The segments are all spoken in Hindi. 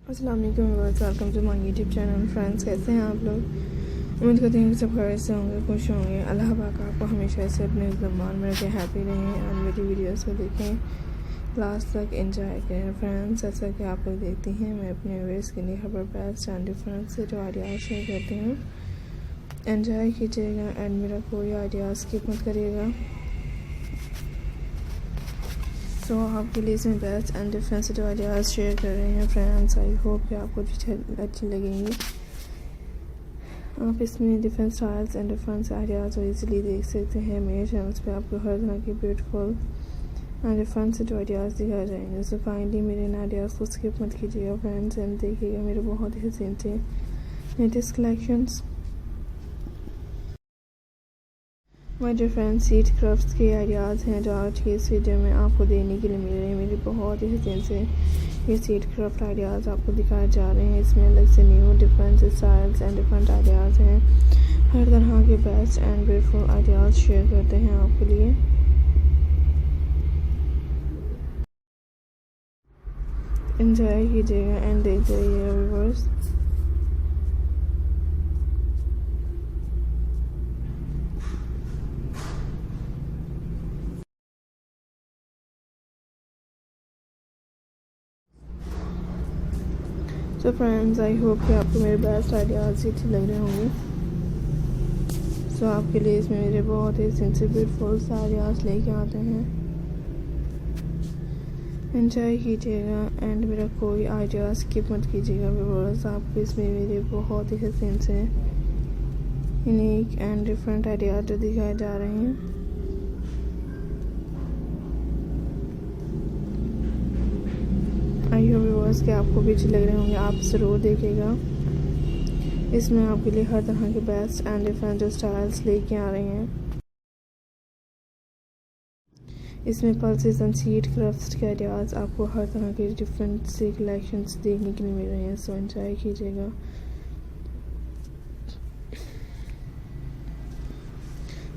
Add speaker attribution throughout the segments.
Speaker 1: अस्सलाम वालेकुम viewers, welcome to my YouTube channel. Friends, कैसे हैं आप लोग? उम्मीद करते हैं कि सब खैरियत से होंगे, खुश होंगे। अल्लाह पाक आपको हमेशा ऐसे अपने ज़मान में रखें, हैप्पी रहें और मेरी वीडियोस को देखें, लास्ट तक एंजॉय करें। फ्रेंड्स, जैसा कि आप लोग देखती हैं, मैं अपने व्यूअर्स के लिए खबर बेस्ट एंड डिफरेंट से जो आइडियाज़ शेयर करती हूँ, एंजॉय कीजिएगा एंड मेरा कोई आइडिया स्किप मत करिएगा। तो आपके लिए इसमें best and different ideas share कर रहे हैं। फ्रेंड्स, आई होप कि आपको अच्छी लगेंगी। आप इसमें different styles and different ideas easily देख सकते हैं। मेरे चैनल्स पे आपको हर तरह के ब्यूटीफुल एंड डिफरेंट आइडियाज़ दिखाए जाएंगे। सो काइंडली मेरे इन आइडियाज़ को स्किप मत कीजिएगा फ्रेंड्स, एंड देखिएगा मेरे बहुत ही हसीन से latest collections. My dear friends, seat crafts के आइडियाज़ हैं जो आज के इस वीडियो में आपको देने के लिए मिल रहे हैं। मेरी बहुत ही हसीन से ये सीट क्राफ्ट आइडियाज़ आपको दिखाए जा रहे हैं। इसमें अलग से new different styles and different ideas हैं। हर तरह के best and beautiful ideas share करते हैं आपके लिए। एंजॉय कीजिएगा एंड देखते रहिएगा व्यूअर्स। तो फ्रेंड्स, आई होप कि आपको मेरे बेस्ट आइडियाज़ अच्छे लग रहे होंगे। सो आपके लिए इसमें मेरे बहुत ही सिंसियर ब्यूटीफुल आइडियाज़ लेके आते हैं। एंजॉय कीजिएगा एंड मेरा कोई आइडिया स्किप मत कीजिएगा व्यूअर्स। आपको इसमें मेरे बहुत ही हसीन से यूनिक एंड डिफरेंट आइडियाज जो दिखाए जा रहे हैं। आई होप व्यूअर्स कि आपको भी अच्छे लग रहे होंगे, आप ज़रूर देखिएगा। इसमें आपके लिए हर तरह के बेस्ट एंड डिफरेंट स्टाइल्स लेके आ रहे हैं। इसमें पल्सेस एंड सीड क्राफ्ट्स के आइडियाज़ आपको हर तरह के डिफरेंट से कलेक्शंस देखने के लिए मिल रहे हैं। सो एंजॉय कीजिएगा।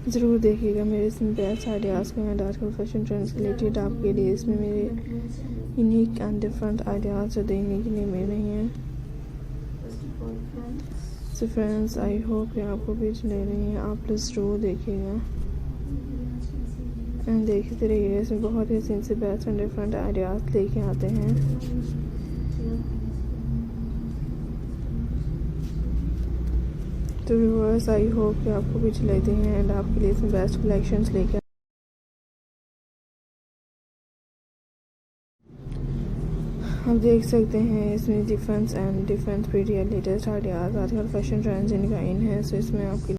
Speaker 1: ज़रूर देखिएगा मेरे इसमें बेस्ट आइडियाज़ को एंड आजकल फैशन ट्रेंड्स रिलेटेड आपके लिए इसमें मेरे यूनिक एंड डिफरेंट आइडियाज़ जो देखने के लिए मिल रही हैं। सो फ्रेंड्स, आई होप कि आपको भी ले रही हैं, आप प्लीज़ ज़रूर देखिएगा एंड देखते रहिएगा। इसमें बहुत ही से बेस्ट एंड डिफरेंट आइडियाज़ लेके आते हैं। तो व्यूअर्स, आई होप कि आपको भी अच्छे लगते हैं एंड आपके लिए इसमें बेस्ट कलेक्शंस लेकर आप देख सकते हैं। इसमें difference and different pretty latest ideas आजकल फैशन ट्रेंड्स इनका इन है। सो इसमें आपके